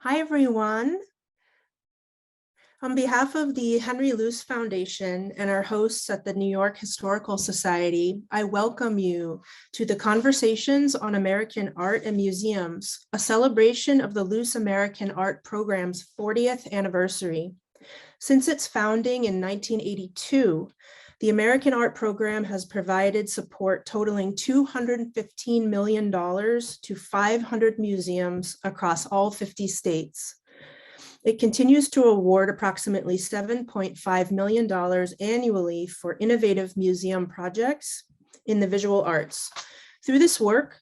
Hi, everyone. On behalf of the Henry Luce Foundation and our hosts at the New York Historical Society, I welcome you to the Conversations on American Art and Museums, a celebration of the Luce American Art Program's 40th anniversary. Since its founding in 1982, the American Art Program has provided support totaling $215 million to 500 museums across all 50 states. It continues to award approximately $7.5 million annually for innovative museum projects in the visual arts. Through this work,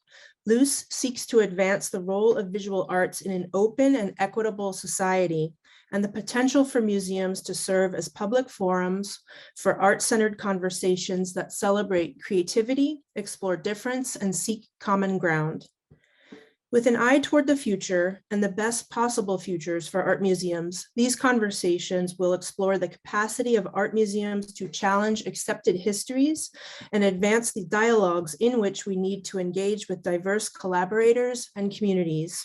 Luce seeks to advance the role of visual arts in an open and equitable society and the potential for museums to serve as public forums for art-centered conversations that celebrate creativity, explore difference, and seek common ground. With an eye toward the future and the best possible futures for art museums, these conversations will explore the capacity of art museums to challenge accepted histories and advance the dialogues in which we need to engage with diverse collaborators and communities.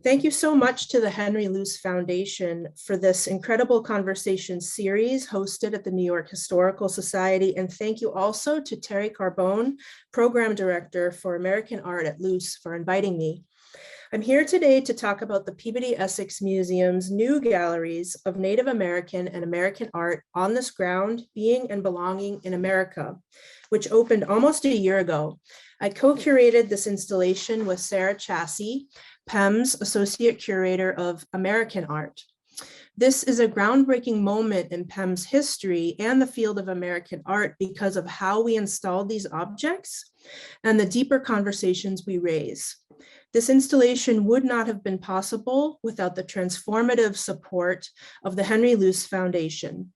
Thank you so much to the Henry Luce Foundation for this incredible conversation series hosted at the New York Historical Society. And thank you also to Terry Carbone, Program Director for American Art at Luce, for inviting me. I'm here today to talk about the Peabody Essex Museum's new galleries of Native American and American art on this ground, being and belonging in America, which opened almost a year ago. I co-curated this installation with Sarah Chassie, PEM's Associate Curator of American Art. This is a groundbreaking moment in PEM's history and the field of American art because of how we installed these objects and the deeper conversations we raise. This installation would not have been possible without the transformative support of the Henry Luce Foundation.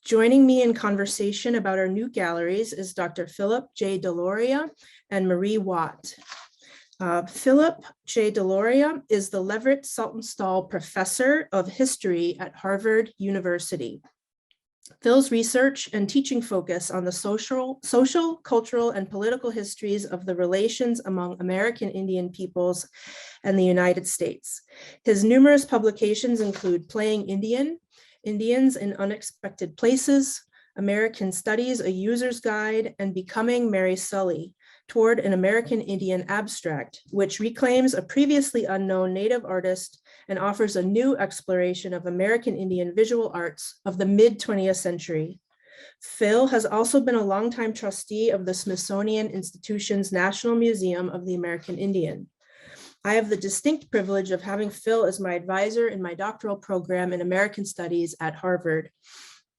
Joining me in conversation about our new galleries is Dr. Philip J. Deloria and Marie Watt. Philip J. Deloria is the Leverett Saltonstall Professor of History at Harvard University. Phil's research and teaching focus on the social, cultural, and political histories of the relations among American Indian peoples and the United States. His numerous publications include Playing Indians in Unexpected Places, American Studies, A User's Guide, and Becoming Mary Sully, Toward an American Indian Abstract, which reclaims a previously unknown Native artist and offers a new exploration of American Indian visual arts of the mid-20th century. Phil has also been a longtime trustee of the Smithsonian Institution's National Museum of the American Indian. I have the distinct privilege of having Phil as my advisor in my doctoral program in American Studies at Harvard.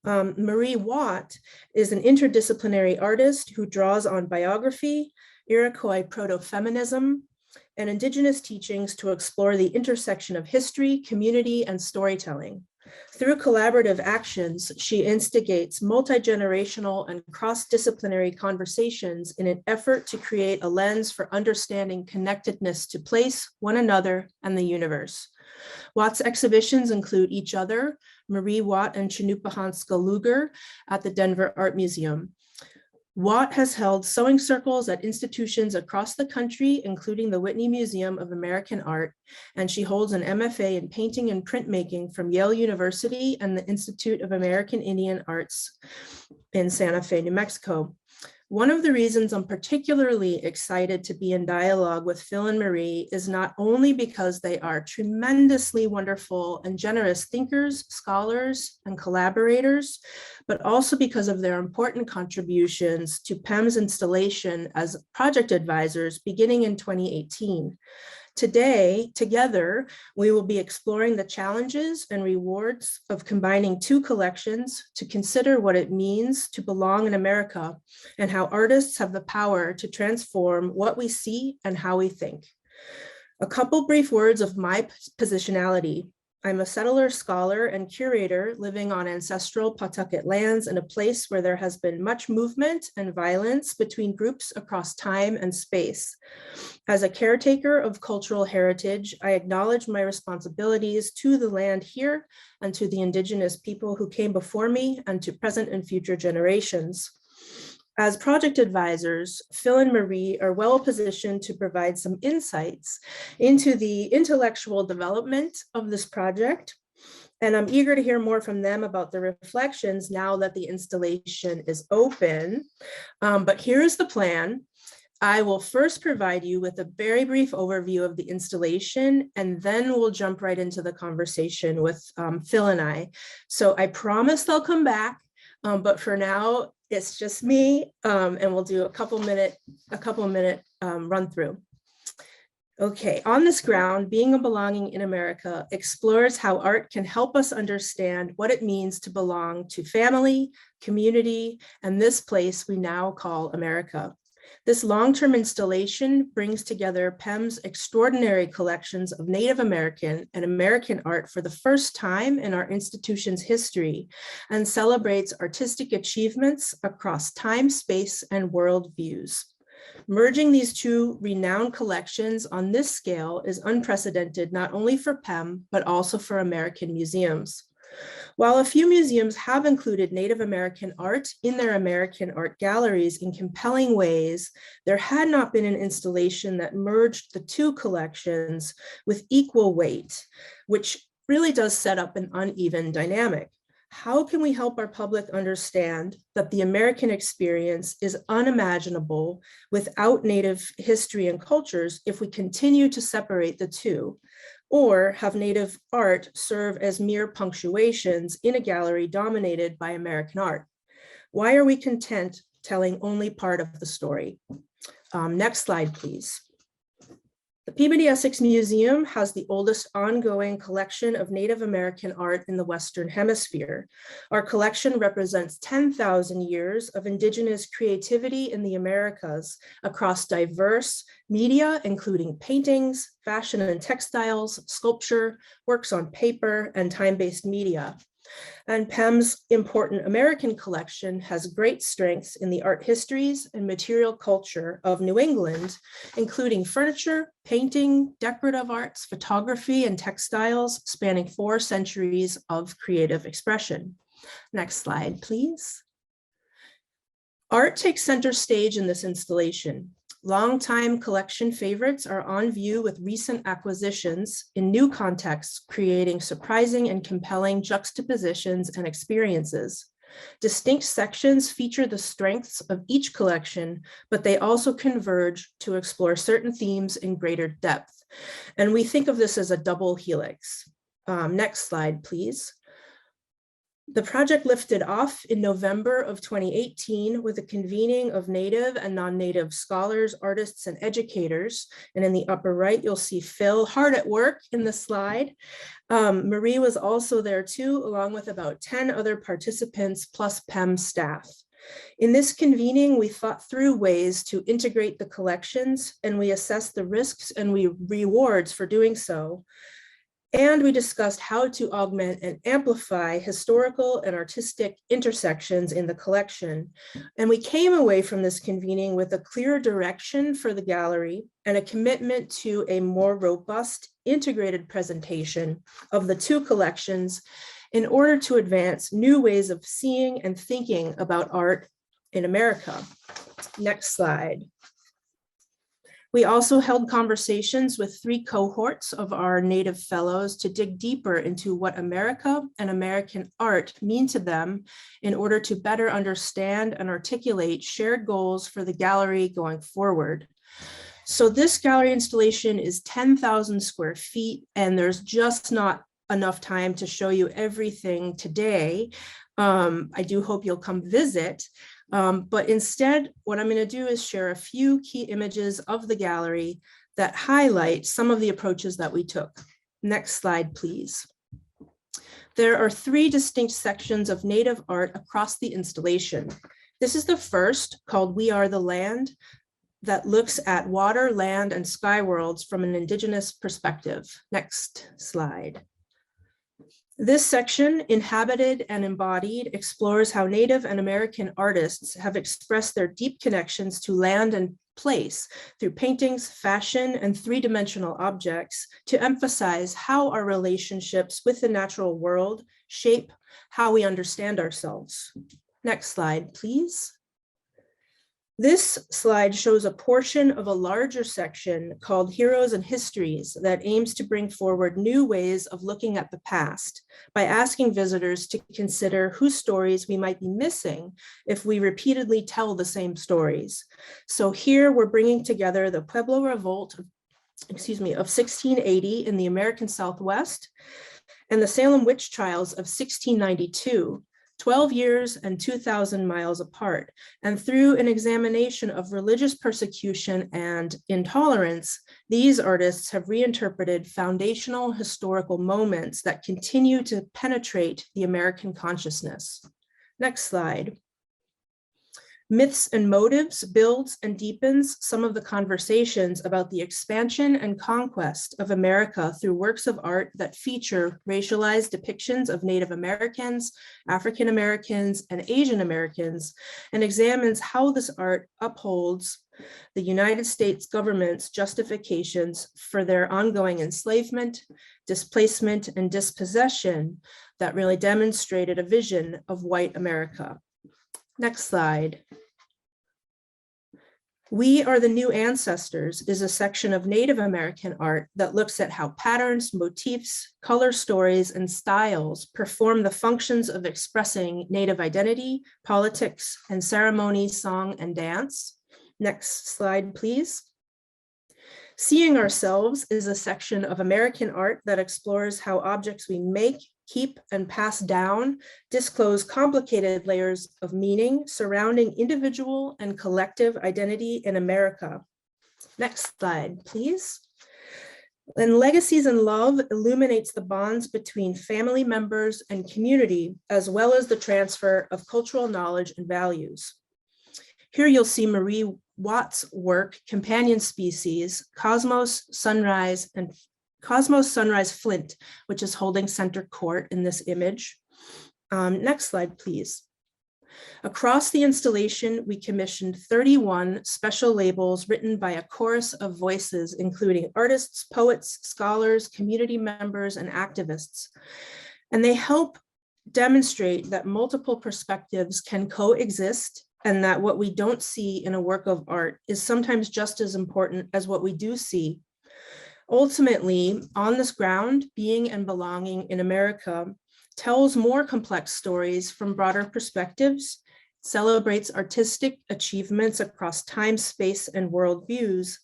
Marie Watt is an interdisciplinary artist who draws on biography, Iroquois proto-feminism, and indigenous teachings to explore the intersection of history, community, and storytelling. Through collaborative actions, she instigates multi-generational and cross-disciplinary conversations in an effort to create a lens for understanding connectedness to place, one another, and the universe. Watt's exhibitions include Each Other, Marie Watt and Chinupahanska Luger at the Denver Art Museum. Watt has held sewing circles at institutions across the country, including the Whitney Museum of American Art, and she holds an MFA in painting and printmaking from Yale University and the Institute of American Indian Arts in Santa Fe, New Mexico. One of the reasons I'm particularly excited to be in dialogue with Phil and Marie is not only because they are tremendously wonderful and generous thinkers, scholars, and collaborators, but also because of their important contributions to PEM's installation as project advisors beginning in 2018. Today, together, we will be exploring the challenges and rewards of combining two collections to consider what it means to belong in America and how artists have the power to transform what we see and how we think. A couple brief words of my positionality. I'm a settler, scholar, and curator living on ancestral Pawtucket lands in a place where there has been much movement and violence between groups across time and space. As a caretaker of cultural heritage, I acknowledge my responsibilities to the land here and to the indigenous people who came before me and to present and future generations. As project advisors, Phil and Marie are well positioned to provide some insights into the intellectual development of this project. And I'm eager to hear more from them about the reflections now that the installation is open. But here's the plan. I will first provide you with a very brief overview of the installation, and then we'll jump right into the conversation with Phil and I. So I promise they'll come back, but for now, it's just me, and we'll do a couple minute run through. Okay, on this ground, Being a Belonging in America explores how art can help us understand what it means to belong to family, community, and this place we now call America. This long-term installation brings together PEM's extraordinary collections of Native American and American art for the first time in our institution's history and celebrates artistic achievements across time, space, and world views. Merging these two renowned collections on this scale is unprecedented not only for PEM, but also for American museums. While a few museums have included Native American art in their American art galleries in compelling ways, there had not been an installation that merged the two collections with equal weight, which really does set up an uneven dynamic. How can we help our public understand that the American experience is unimaginable without Native history and cultures if we continue to separate the two? Or have Native art serve as mere punctuations in a gallery dominated by American art? Why are we content telling only part of the story? Next slide, please. The Peabody Essex Museum has the oldest ongoing collection of Native American art in the Western Hemisphere. Our collection represents 10,000 years of Indigenous creativity in the Americas across diverse media, including paintings, fashion and textiles, sculpture, works on paper, and time-based media. And PEM's important American collection has great strengths in the art histories and material culture of New England, including furniture, painting, decorative arts, photography, and textiles spanning 4 centuries of creative expression. Next slide, please. Art takes center stage in this installation. Longtime collection favorites are on view with recent acquisitions in new contexts, creating surprising and compelling juxtapositions and experiences. Distinct sections feature the strengths of each collection, but they also converge to explore certain themes in greater depth. And we think of this as a double helix. Next slide, please. The project lifted off in November of 2018 with a convening of Native and non-Native scholars, artists, and educators. And in the upper right, you'll see Phil hard at work in the slide. Marie was also there too, along with about 10 other participants plus PEM staff. In this convening, we thought through ways to integrate the collections, and we assessed the risks and rewards for doing so. And we discussed how to augment and amplify historical and artistic intersections in the collection. And we came away from this convening with a clear direction for the gallery and a commitment to a more robust, integrated presentation of the two collections in order to advance new ways of seeing and thinking about art in America. Next slide. We also held conversations with 3 cohorts of our Native fellows to dig deeper into what America and American art mean to them in order to better understand and articulate shared goals for the gallery going forward. So this gallery installation is 10,000 square feet, and there's just not enough time to show you everything today. I do hope you'll come visit. But instead, what I'm going to do is share a few key images of the gallery that highlight some of the approaches that we took. Next slide, please. There are 3 distinct sections of Native art across the installation. This is the first, called We Are the Land, that looks at water, land, and sky worlds from an Indigenous perspective. Next slide. This section, Inhabited and Embodied, explores how Native and American artists have expressed their deep connections to land and place through paintings, fashion, and 3-dimensional objects to emphasize how our relationships with the natural world shape how we understand ourselves. Next slide, please. This slide shows a portion of a larger section called Heroes and Histories that aims to bring forward new ways of looking at the past by asking visitors to consider whose stories we might be missing if we repeatedly tell the same stories. So here we're bringing together the Pueblo Revolt, of 1680 in the American Southwest and the Salem witch trials of 1692, 12 years and 2,000 miles apart. And through an examination of religious persecution and intolerance, these artists have reinterpreted foundational historical moments that continue to penetrate the American consciousness. Next slide. Myths and Motives builds and deepens some of the conversations about the expansion and conquest of America through works of art that feature racialized depictions of Native Americans, African Americans, and Asian Americans, and examines how this art upholds the United States government's justifications for their ongoing enslavement, displacement, and dispossession that really demonstrated a vision of white America. Next slide. We Are the New Ancestors is a section of Native American art that looks at how patterns, motifs, color stories, and styles perform the functions of expressing Native identity, politics, and ceremony, song, and dance. Next slide, please. Seeing Ourselves is a section of American art that explores how objects we make, keep, and pass down disclose complicated layers of meaning surrounding individual and collective identity in America. Next slide, please. And Legacies in Love illuminates the bonds between family members and community, as well as the transfer of cultural knowledge and values. Here you'll see Marie Watt's work, Companion Species, Cosmos Sunrise Flint, which is holding center court in this image. Next slide, please. Across the installation, we commissioned 31 special labels written by a chorus of voices, including artists, poets, scholars, community members, and activists. And they help demonstrate that multiple perspectives can coexist and that what we don't see in a work of art is sometimes just as important as what we do see. Ultimately, On This Ground, Being and Belonging in America tells more complex stories from broader perspectives, celebrates artistic achievements across time, space, and worldviews,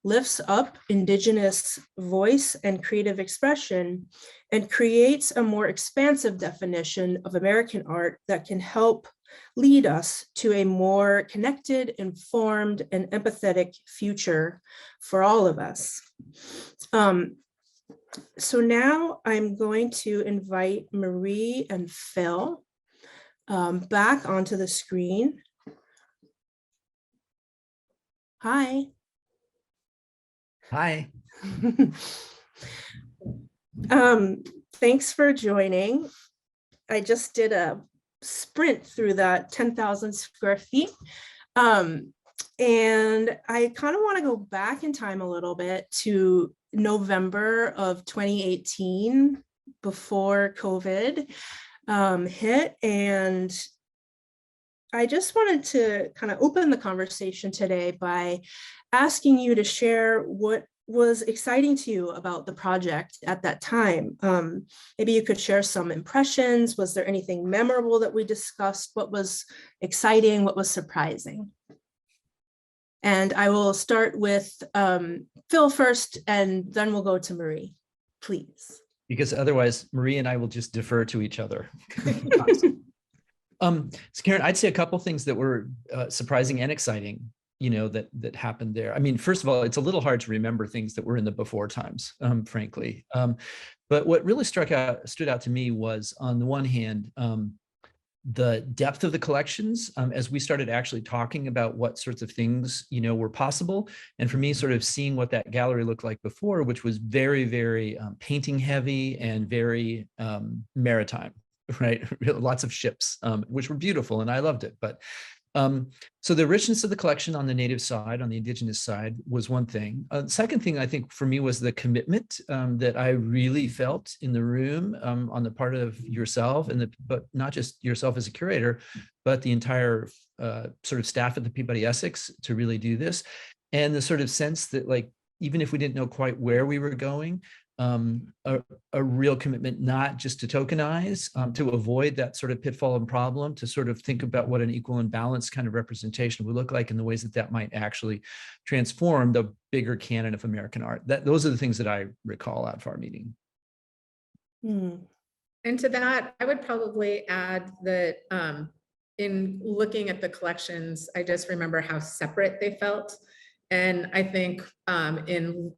lifts up Indigenous voice and creative expression, and creates a more expansive definition of American art that can help lead us to a more connected, informed, and empathetic future for all of us. So now I'm going to invite Marie and Phil back onto the screen. Hi. Hi. Thanks for joining. I just did a sprint through that 10,000 square feet. And I kind of want to go back in time a little bit to November of 2018, before COVID hit. And I just wanted to kind of open the conversation today by asking you to share what was exciting to you about the project at that time. Maybe you could share some impressions. Was there anything memorable that we discussed? What was exciting? What was surprising? And I will start with Phil first, and then we'll go to Marie, please. Because otherwise, Marie and I will just defer to each other. So Karen, I'd say a couple things that were surprising and exciting, that happened there. I mean, first of all, it's a little hard to remember things that were in the before times, frankly. But what really stood out to me was, on the one hand, the depth of the collections as we started actually talking about what sorts of things, were possible. And for me, sort of seeing what that gallery looked like before, which was very, very painting heavy and very maritime, right? Lots of ships, which were beautiful, and I loved it. But So the richness of the collection on the native side, on the indigenous side, was one thing. The second thing I think for me was the commitment that I really felt in the room on the part of yourself, but not just yourself as a curator, but the entire sort of staff at the Peabody Essex to really do this. And the sort of sense that, like, even if we didn't know quite where we were going, a real commitment not just to tokenize, to avoid that sort of pitfall and problem, to sort of think about what an equal and balanced kind of representation would look like, and the ways that that might actually transform the bigger canon of American art. Those are the things that I recall out of our meeting. And to that, I would probably add that in looking at the collections, I just remember how separate they felt. And I think in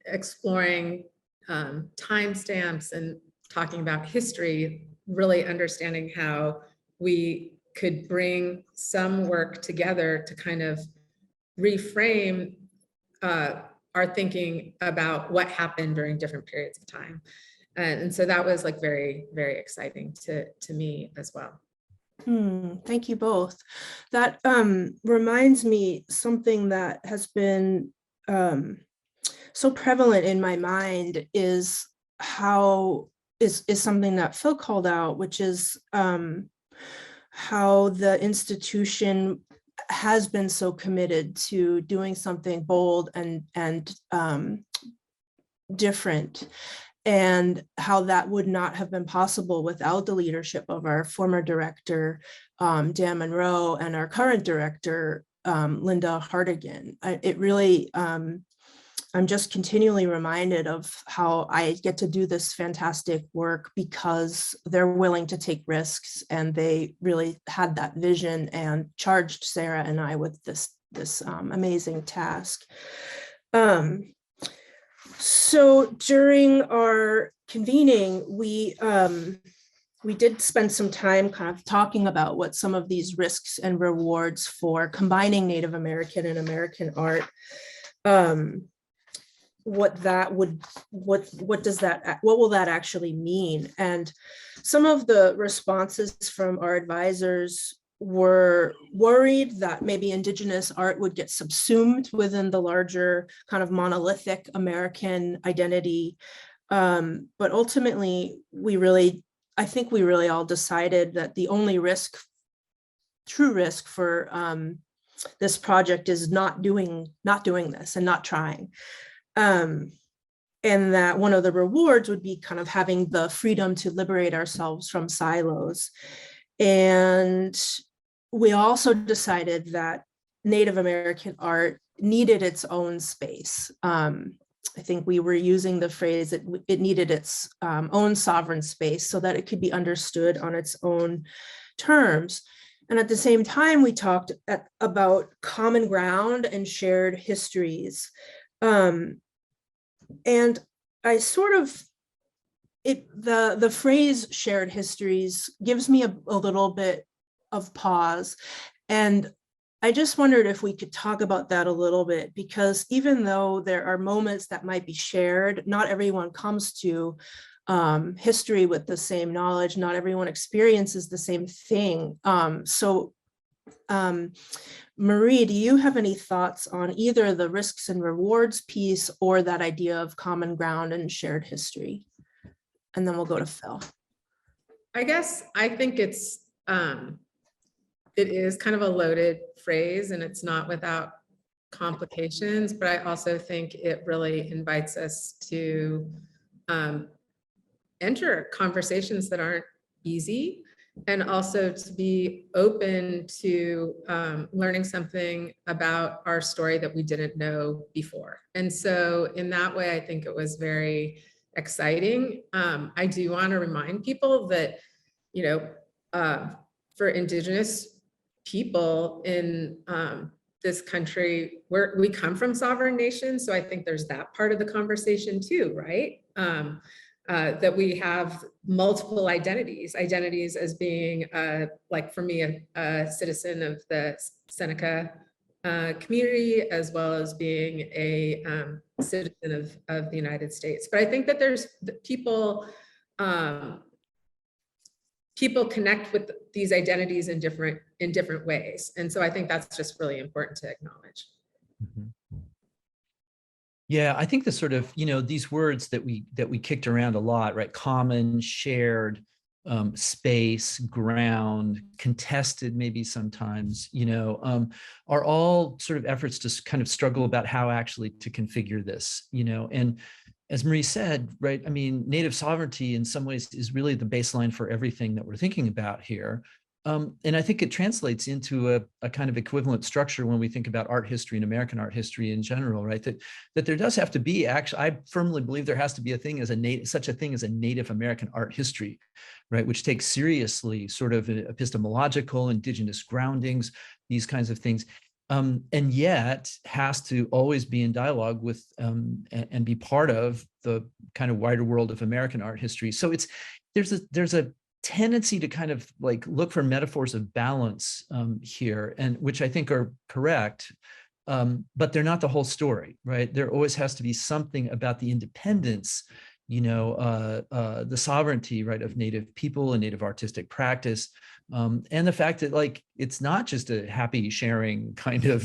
exploring timestamps and talking about history, really understanding how we could bring some work together to kind of reframe our thinking about what happened during different periods of time. And so that was like very, very exciting to me as well. Thank you both. That reminds me something that has been so prevalent in my mind is something that Phil called out, which is how the institution has been so committed to doing something bold and different, and how that would not have been possible without the leadership of our former director, Dan Monroe, and our current director, Linda Hartigan. It really, I'm just continually reminded of how I get to do this fantastic work because they're willing to take risks, and they really had that vision and charged Sarah and I with this amazing task. So during our convening, we did spend some time kind of talking about what some of these risks and rewards for combining Native American and American art, what will that actually mean? And some of the responses from our advisors were worried that maybe Indigenous art would get subsumed within the larger kind of monolithic American identity. But ultimately, I think we really all decided that the only true risk for this project is not doing this and not trying. And that one of the rewards would be kind of having the freedom to liberate ourselves from silos. And we also decided that Native American art needed its own space. I think we were using the phrase that it needed its own sovereign space so that it could be understood on its own terms. And at the same time, we talked about common ground and shared histories. And I sort of, the phrase shared histories gives me a little bit of pause. And I just wondered if we could talk about that a little bit, because even though there are moments that might be shared, not everyone comes to history with the same knowledge. Not everyone experiences the same thing. Marie, do you have any thoughts on either the risks and rewards piece or that idea of common ground and shared history? And then we'll go to Phil. I guess I think it is kind of a loaded phrase, and it's not without complications, but I also think it really invites us to enter conversations that aren't easy, and also to be open to learning something about our story that we didn't know before. And so in that way, I think it was very exciting. I do want to remind people that, you know, for Indigenous people in this country, we come from sovereign nations. So I think there's that part of the conversation too, right? That we have multiple identities as being, like for me, a citizen of the Seneca community, as well as being a citizen of the United States. But I think that there's people people connect with these identities in different ways. And so I think that's just really important to acknowledge. Mhm. Yeah, I think the sort of, these words that we kicked around a lot, right? Common, shared, space, ground, contested, maybe sometimes, are all sort of efforts to kind of struggle about how actually to configure this, and as Marie said, right, I mean, native sovereignty in some ways is really the baseline for everything that we're thinking about here. And I think it translates into a kind of equivalent structure when we think about art history and American art history in general, right? That there does have to be, actually, I firmly believe there has to be such a thing as a Native American art history, right? Which takes seriously sort of epistemological, indigenous groundings, these kinds of things. And yet has to always be in dialogue with and be part of the kind of wider world of American art history. So there's a tendency to kind of like look for metaphors of balance here, and which I think are correct, but they're not the whole story, right? There always has to be something about the independence, the sovereignty, right, of Native people and Native artistic practice, and the fact that like it's not just a happy sharing kind of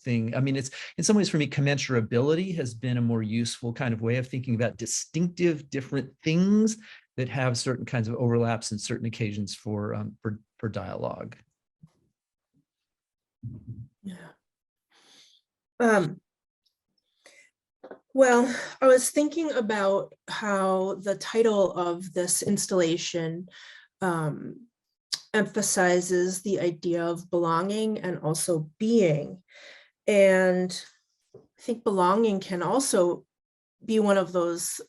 thing. I mean, it's in some ways for me, commensurability has been a more useful kind of way of thinking about distinctive different things that have certain kinds of overlaps and certain occasions for dialogue. Yeah. Well, I was thinking about how the title of this installation emphasizes the idea of belonging and also being. And I think belonging can also be one of those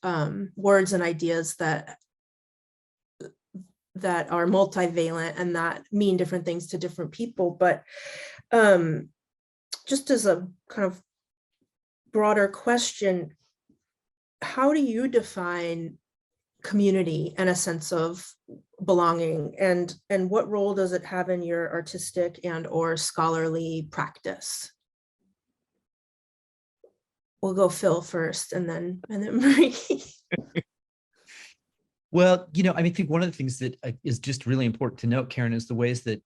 words and ideas that are multivalent and that mean different things to different people. But just as a kind of broader question, how do you define community and a sense of belonging, and what role does it have in your artistic and or scholarly practice? We'll go Phil first and then Marie. Well, I mean, I think one of the things that is just really important to note, Karen, is the ways that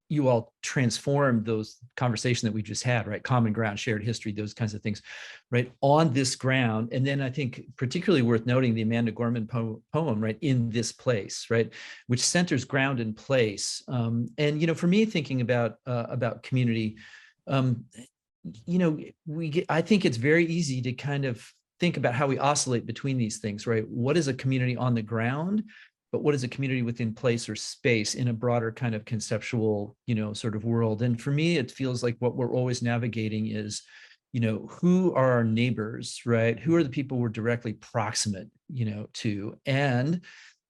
you all transformed those conversation that we just had, right? Common ground, shared history, those kinds of things, right? On this ground. And then I think particularly worth noting the Amanda Gorman poem, right? In this place, right? Which centers ground and place. And, for me, thinking about community, I think it's very easy to kind of think about how we oscillate between these things, right? What is a community on the ground, but what is a community within place or space in a broader kind of conceptual, sort of world? And for me, it feels like what we're always navigating is, who are our neighbors, right? Who are the people we're directly proximate, to, and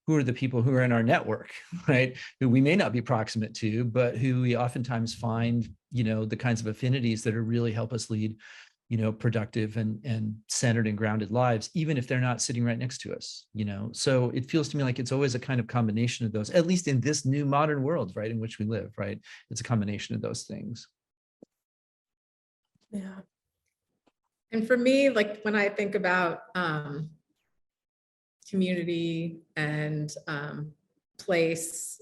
who are the people who are in our network, right? Who we may not be proximate to, but who we oftentimes find, the kinds of affinities that are really help us lead productive and centered and grounded lives, even if they're not sitting right next to us, So it feels to me like it's always a kind of combination of those, at least in this new modern world, right, in which we live, right? It's a combination of those things. Yeah. And for me, like when I think about community and place,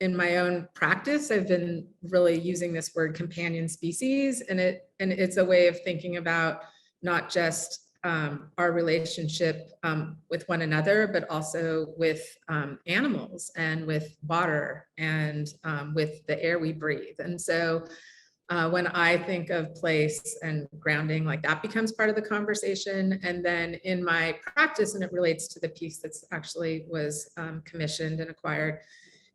in my own practice, I've been really using this word companion species, and it's a way of thinking about not just our relationship with one another, but also with animals and with water and with the air we breathe. And so when I think of place and grounding, like that becomes part of the conversation. And then in my practice, and it relates to the piece that's actually was commissioned and acquired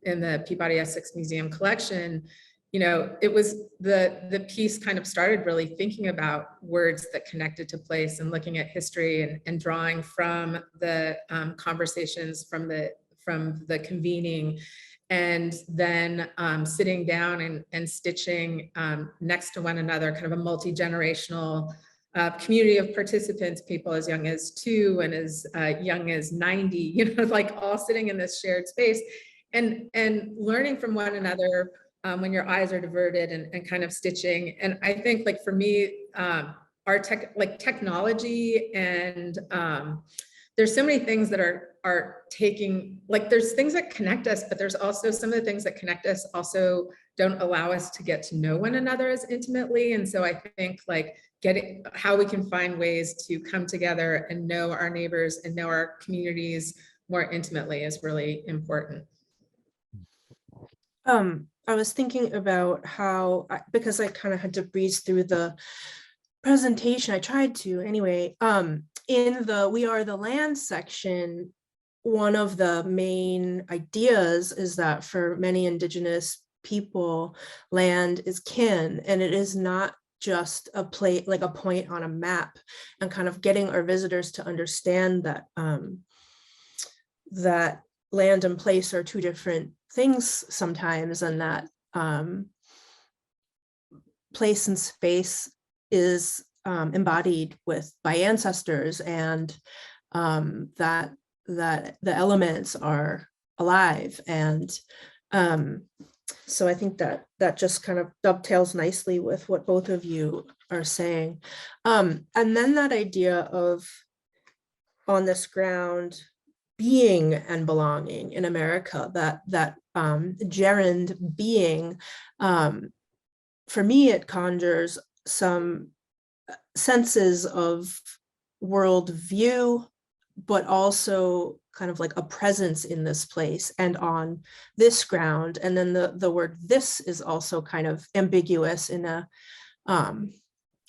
in the Peabody Essex Museum collection, it was the piece kind of started really thinking about words that connected to place and looking at history and drawing from the conversations from the convening, and then sitting down and stitching next to one another, kind of a multi-generational community of participants, people as young as 2 and as young as 90, like all sitting in this shared space and learning from one another when your eyes are diverted and kind of stitching. And I think like for me, our technology and there's so many things that are are taking, like, there's things that connect us, but there's also some of the things that connect us also don't allow us to get to know one another as intimately. And so I think like getting how we can find ways to come together and know our neighbors and know our communities more intimately is really important. I was thinking about how, because I kind of had to breeze through the presentation, I tried to anyway, in the We Are the Land section, one of the main ideas is that for many Indigenous people, land is kin, and it is not just a plate, like a point on a map, and kind of getting our visitors to understand that that land and place are two different things sometimes, and that place and space is embodied by ancestors, and that the elements are alive. And so I think that just kind of dovetails nicely with what both of you are saying. And then that idea of on this ground being and belonging in America, that gerund being, for me, it conjures some senses of worldview, but also kind of like a presence in this place and on this ground. And then the word "this" is also kind of ambiguous in a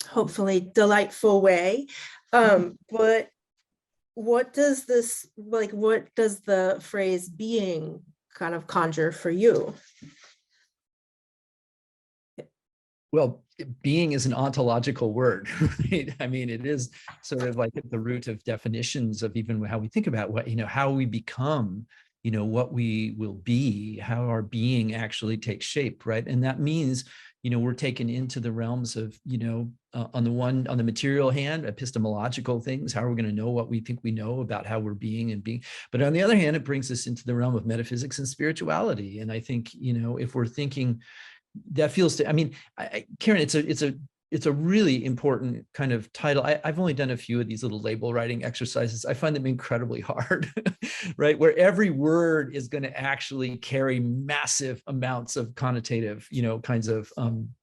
hopefully delightful way. But what does this, like, what does the phrase "being" kind of conjure for you? Well, being is an ontological word, right? I mean, it is sort of like at the root of definitions of even how we think about what, how we become, what we will be, how our being actually takes shape, right? And that means, we're taken into the realms of, on the material hand, epistemological things, how are we going to know what we think we know about how we're being and being. But on the other hand, it brings us into the realm of metaphysics and spirituality. And I think, if we're thinking, that feels to, I mean, Karen, it's a really important kind of title. I've only done a few of these little label writing exercises. I find them incredibly hard, right? Where every word is going to actually carry massive amounts of connotative, kinds of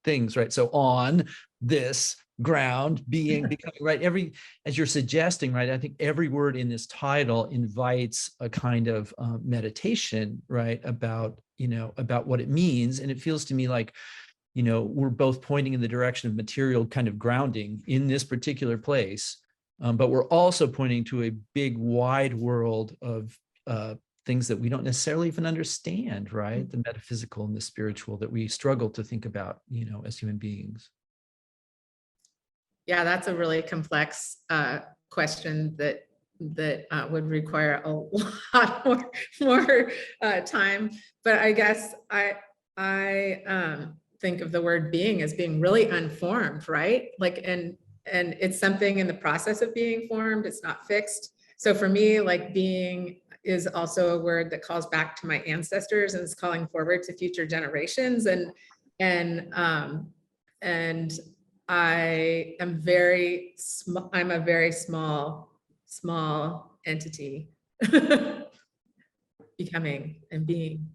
things, right? So on this ground, being, becoming, right? As you're suggesting, right? I think every word in this title invites a kind of meditation, right? About what it means. And it feels to me like, we're both pointing in the direction of material kind of grounding in this particular place, but we're also pointing to a big, wide world of things that we don't necessarily even understand, right? The metaphysical and the spiritual that we struggle to think about, as human beings. Yeah, that's a really complex question that would require a lot more time. But I guess I think of the word "being" as being really unformed, right? Like, and it's something in the process of being formed. It's not fixed. So for me, like, being is also a word that calls back to my ancestors and is calling forward to future generations. And I am very small. I'm a very small entity becoming and being.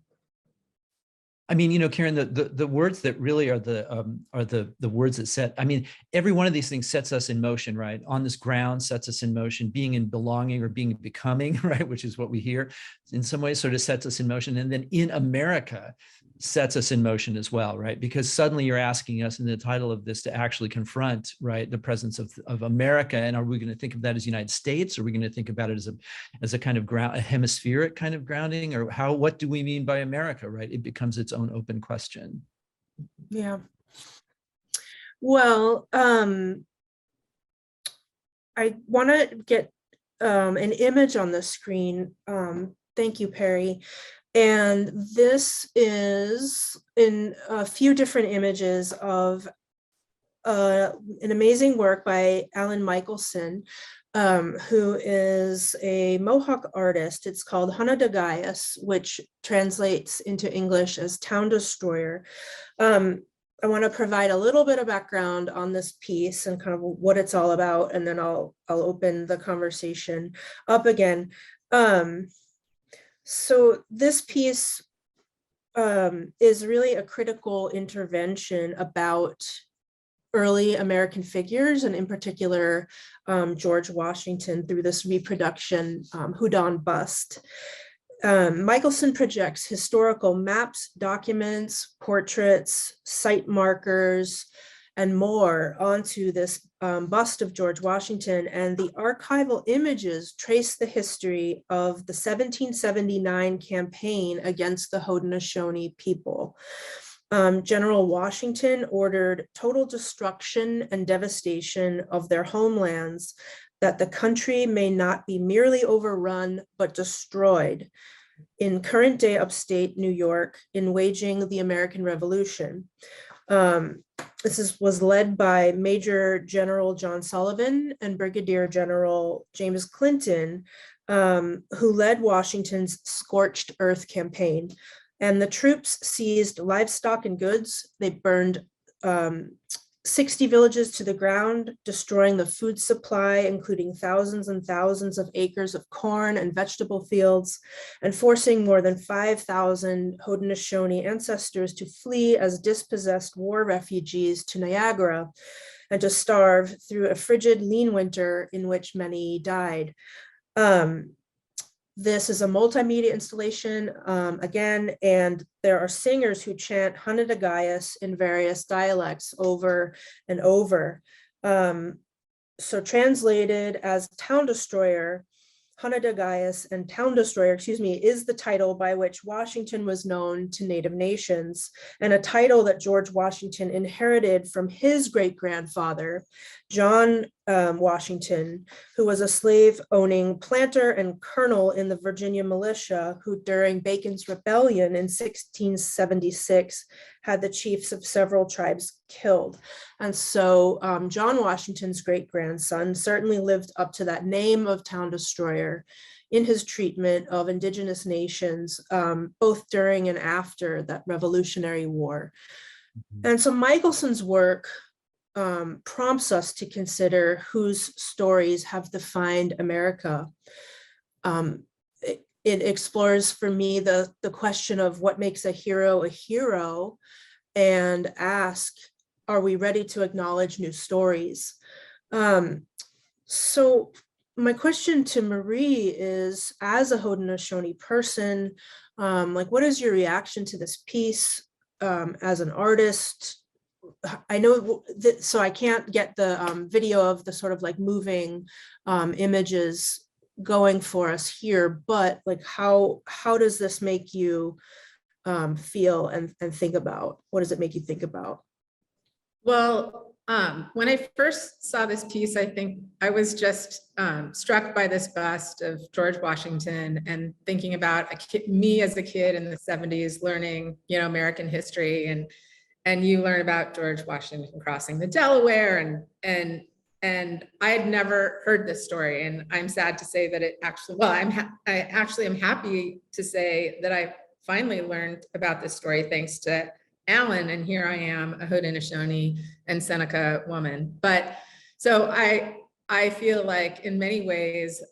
I mean, Karen, the words that really are the words that set, I mean, every one of these things sets us in motion, right? On this ground sets us in motion, being and belonging or being and becoming, right? Which is what we hear in some ways sort of sets us in motion. And then in America sets us in motion as well, right? Because suddenly you're asking us in the title of this to actually confront, right, the presence of America. And are we going to think of that as United States? Or are we going to think about it as a kind of ground, a hemispheric kind of grounding? Or what do we mean by America, right? It becomes its own open question. Yeah. Well, I want to get an image on the screen. Thank you, Perry. And this is in a few different images of an amazing work by Alan Michelson, who is a Mohawk artist. It's called Hanadagayas, which translates into English as Town Destroyer. I want to provide a little bit of background on this piece and kind of what it's all about, and then I'll open the conversation up again. So this piece is really a critical intervention about early American figures, and in particular, George Washington, through this reproduction, Houdon bust. Michelson projects historical maps, documents, portraits, site markers, and more onto this bust of George Washington, and the archival images trace the history of the 1779 campaign against the Haudenosaunee people. General Washington ordered total destruction and devastation of their homelands, that the country may not be merely overrun, but destroyed in current day upstate New York in waging the American Revolution. This was led by Major General John Sullivan and Brigadier General James Clinton, who led Washington's Scorched Earth campaign. And the troops seized livestock and goods. They burned 60 villages to the ground, destroying the food supply, including thousands and thousands of acres of corn and vegetable fields, and forcing more than 5,000 Haudenosaunee ancestors to flee as dispossessed war refugees to Niagara and to starve through a frigid, lean winter in which many died. This is a multimedia installation, again, and there are singers who chant Hunadagaius in various dialects over and over. So translated as Town Destroyer, Hunadagaius and Town Destroyer, is the title by which Washington was known to Native nations, and a title that George Washington inherited from his great-grandfather, John Washington, who was a slave-owning planter and colonel in the Virginia militia, who during Bacon's Rebellion in 1676 had the chiefs of several tribes killed. And so John Washington's great-grandson certainly lived up to that name of Town Destroyer in his treatment of indigenous nations, both during and after that Revolutionary War. And so Michelson's work prompts us to consider whose stories have defined America. It explores for me the question of what makes a hero, and ask, are we ready to acknowledge new stories? So my question to Marie is, as a Haudenosaunee person, like, what is your reaction to this piece as an artist? I know that, so I can't get the video of the sort of like moving images going for us here, but like, how does this make you feel and think about? What does it make you think about? Well, when I first saw this piece, I think I was just struck by this bust of George Washington and thinking about me as a kid in the 70s learning, American history, and you learn about George Washington crossing the Delaware, and I had never heard this story, and I'm sad to say that it actually, well, I actually am happy to say that I finally learned about this story thanks to Alan, and here I am, a Haudenosaunee and Seneca woman. But so I feel like in many ways,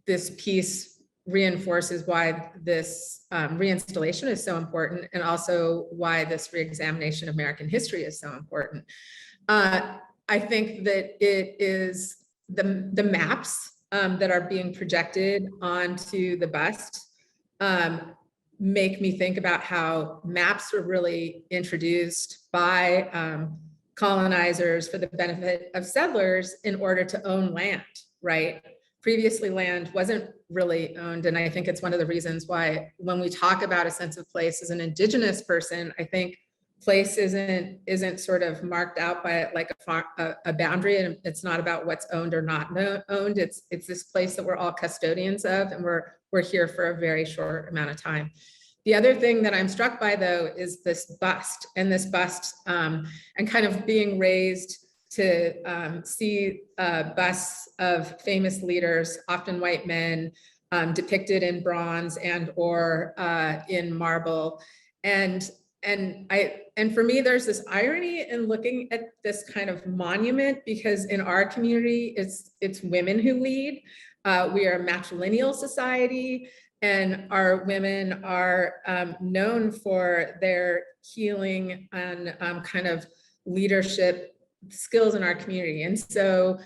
this piece reinforces why this reinstallation is so important, and also why this reexamination of American history is so important. I think that it is the maps that are being projected onto the bust make me think about how maps were really introduced by colonizers for the benefit of settlers in order to own land, right? Previously, land wasn't really owned, and I think it's one of the reasons why when we talk about a sense of place as an Indigenous person, I think place isn't sort of marked out by like a boundary, and it's not about what's owned or not owned. It's this place that we're all custodians of, and we're here for a very short amount of time. The other thing that I'm struck by, though, is this bust, and kind of being raised to see busts of famous leaders, often white men, depicted in bronze and or in marble. And for me, there's this irony in looking at this kind of monument, because in our community, it's women who lead. We are a matrilineal society, and our women are known for their healing and kind of leadership skills in our community. And so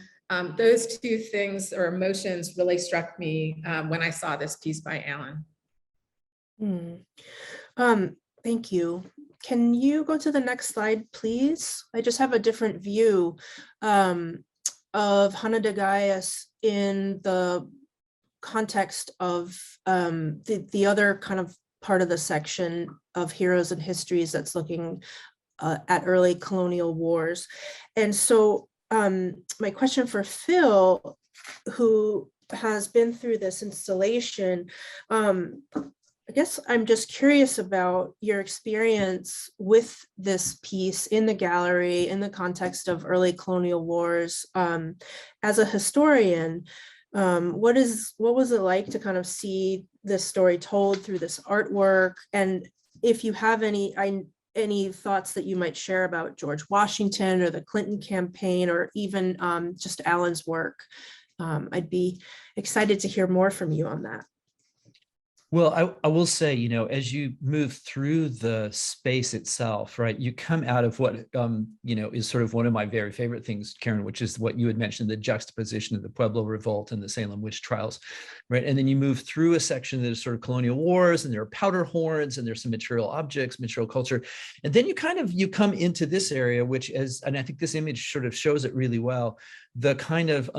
those two things or emotions really struck me when I saw this piece by Alan. Thank you. Can you go to the next slide, please? I just have a different view of Hannah de Gaius in the context of the other kind of part of the section of Heroes and Histories that's looking at early colonial wars. And so my question for Phil, who has been through this installation, I guess I'm just curious about your experience with this piece in the gallery in the context of early colonial wars. As a historian, what was it like to kind of see this story told through this artwork? And if you have any thoughts that you might share about George Washington or the Clinton campaign, or even just Alan's work, I'd be excited to hear more from you on that. Well, I will say, you know, as you move through the space itself, right, you come out of what, you know, is sort of one of my very favorite things, Karen, which is what you had mentioned, the juxtaposition of the Pueblo Revolt and the Salem witch trials, right? And then you move through a section that is sort of colonial wars, and there are powder horns, and there's some material objects, material culture. And then you come into this area, which and I think this image sort of shows it really well, the kind of,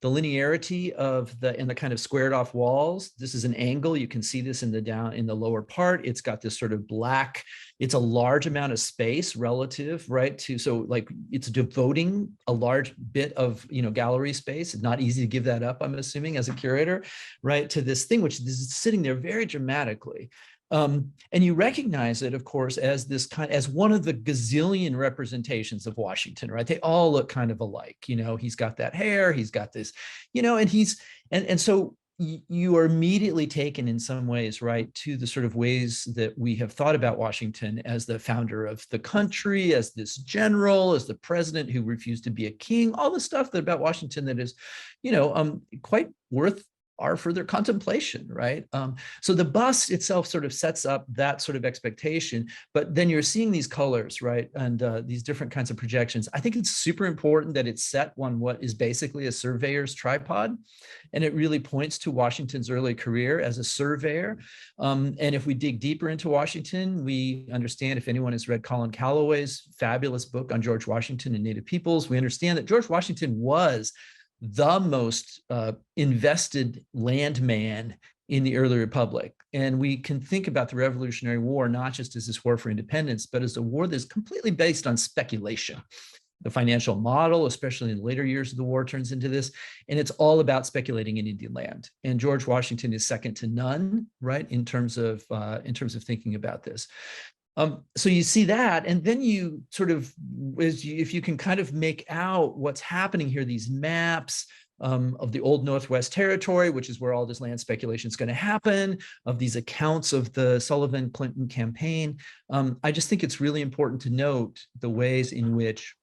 the linearity of and the kind of squared off walls. This is an angle. You can see this in the lower part. It's got this sort of black, it's a large amount of space relative, right? So like it's devoting a large bit of, you know, gallery space. It's not easy to give that up, I'm assuming, as a curator, right? To this thing, which is sitting there very dramatically. And you recognize it, of course, as as one of the gazillion representations of Washington, right? They all look kind of alike. You know, he's got that hair, he's got this, you know, and so you are immediately taken in some ways, right, to the sort of ways that we have thought about Washington as the founder of the country, as this general, as the president who refused to be a king, all the stuff about Washington that is, you know, quite worth our further contemplation, right? So the bust itself sort of sets up that sort of expectation, but then you're seeing these colors, right? And these different kinds of projections. I think it's super important that it's set on what is basically a surveyor's tripod. And it really points to Washington's early career as a surveyor. And if we dig deeper into Washington, we understand, if anyone has read Colin Calloway's fabulous book on George Washington and Native peoples, we understand that George Washington was the most invested landman in the early republic. And we can think about the Revolutionary War not just as this war for independence, but as a war that's completely based on speculation. The financial model, especially in the later years of the war, turns into this, and it's all about speculating in Indian land. And George Washington is second to none, right, in terms of thinking about this. So you see that, and then you sort of, if you can kind of make out what's happening here, these maps of the old Northwest Territory, which is where all this land speculation is going to happen, of these accounts of the Sullivan-Clinton campaign. I just think it's really important to note the ways in which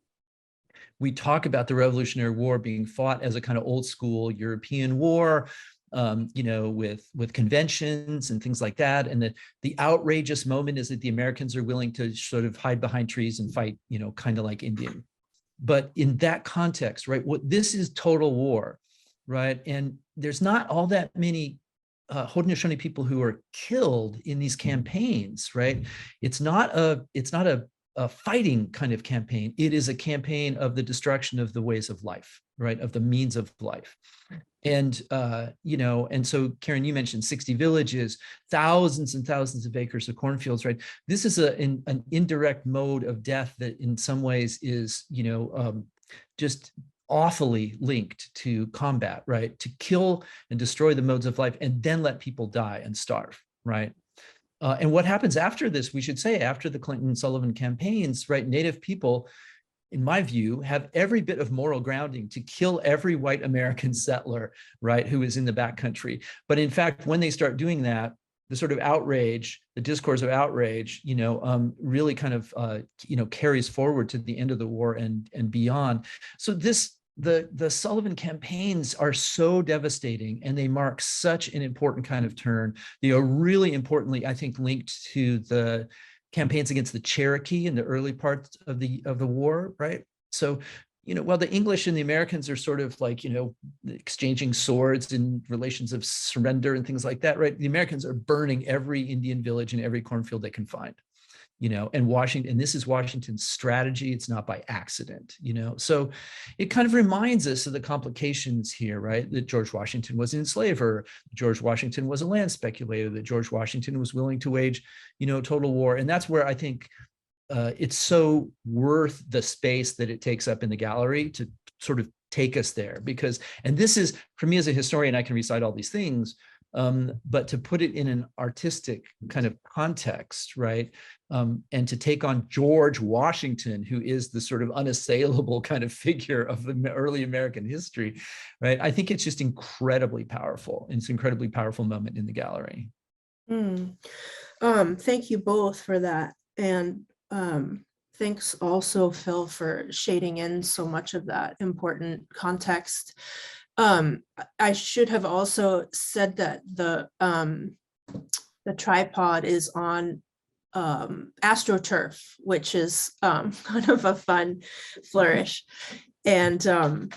we talk about the Revolutionary War being fought as a kind of old school European war, you know, with conventions and things like that. And the outrageous moment is that the Americans are willing to sort of hide behind trees and fight, you know, kind of like Indian. But in that context, right, this is total war, right? And there's not all that many Haudenosaunee people who are killed in these campaigns, right? It's not a fighting kind of campaign. It is a campaign of the destruction of the ways of life, right? Of the means of life. And, you know, and so Karen, you mentioned 60 villages, thousands and thousands of acres of cornfields, right? This is an indirect mode of death that in some ways is, you know, just awfully linked to combat, right? To kill and destroy the modes of life and then let people die and starve, right? And what happens after this, we should say, after the Clinton-Sullivan campaigns, right? Native people, in my view, have every bit of moral grounding to kill every white American settler, right, who is in the backcountry. But in fact, when they start doing that, the sort of outrage, the discourse of outrage, you know, really kind of, you know, carries forward to the end of the war and beyond. So this the Sullivan campaigns are so devastating, and they mark such an important kind of turn. They are really importantly, I think, linked to the campaigns against the Cherokee in the early parts of the war, right? So, while the English and the Americans are sort of like, exchanging swords in relations of surrender and things like that, right? The Americans are burning every Indian village and every cornfield they can find. And this is Washington's strategy. It's not by accident, So it kind of reminds us of the complications here, right? That George Washington was an enslaver, George Washington was a land speculator, that George Washington was willing to wage, total war. And that's where I think it's so worth the space that it takes up in the gallery to sort of take us there, and this is, for me as a historian, I can recite all these things, but to put it in an artistic kind of context, right? And to take on George Washington, who is the sort of unassailable kind of figure of the early American history, right? I think it's just incredibly powerful. It's an incredibly powerful moment in the gallery. Thank you both for that. And thanks also, Phil, for shading in so much of that important context. I should have also said that the tripod is on AstroTurf, which is kind of a fun flourish. And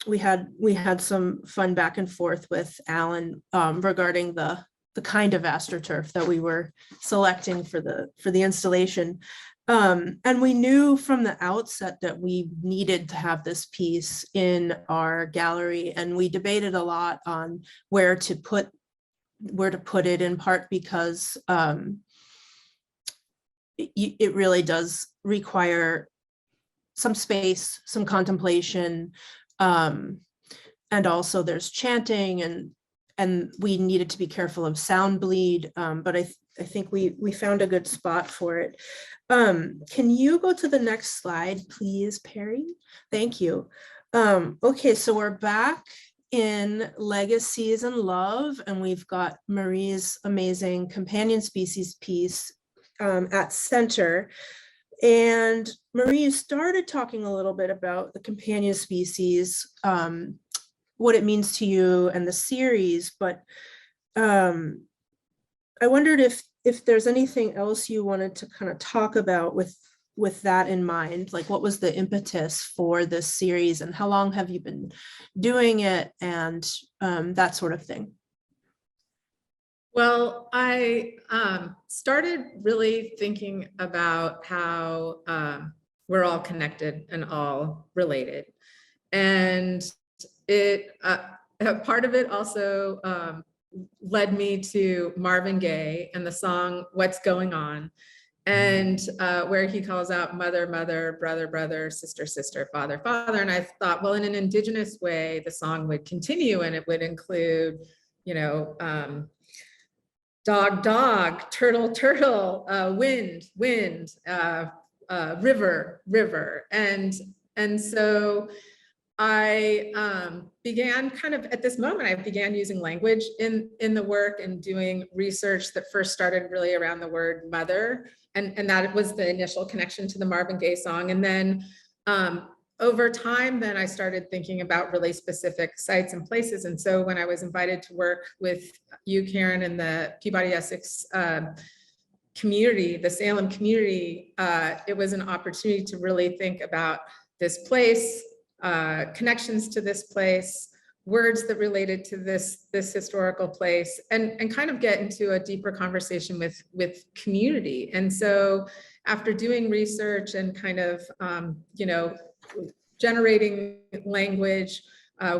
we had some fun back and forth with Alan regarding the kind of AstroTurf that we were selecting for the installation. And we knew from the outset that we needed to have this piece in our gallery, and we debated a lot on where to put it, in part because it really does require some space, some contemplation, and also there's chanting, and we needed to be careful of sound bleed, but I think we found a good spot for it. Can you go to the next slide, please, Perry? Thank you. Okay, so we're back in Legacies and Love, and we've got Marie's amazing companion species piece at center. And Marie, you started talking a little bit about the companion species, what it means to you and the series, but I wondered if there's anything else you wanted to kind of talk about with that in mind, like what was the impetus for this series and how long have you been doing it, and that sort of thing. Well, I started really thinking about how we're all connected and all related. And it part of it also led me to Marvin Gaye and the song What's Going On, and where he calls out mother, mother, brother, brother, sister, sister, father, father. And I thought, well, in an Indigenous way, the song would continue and it would include, dog, dog, turtle, turtle, wind, wind, river, river. And so I began kind of at this moment, I began using language in the work and doing research that first started really around the word mother. And that was the initial connection to the Marvin Gaye song. And then over time, then I started thinking about really specific sites and places. And so when I was invited to work with you, Karen, and the Peabody Essex community, the Salem community, it was an opportunity to really think about this place, connections to this place, words that related to this historical place, and kind of get into a deeper conversation with community. And so after doing research and kind of, generating language,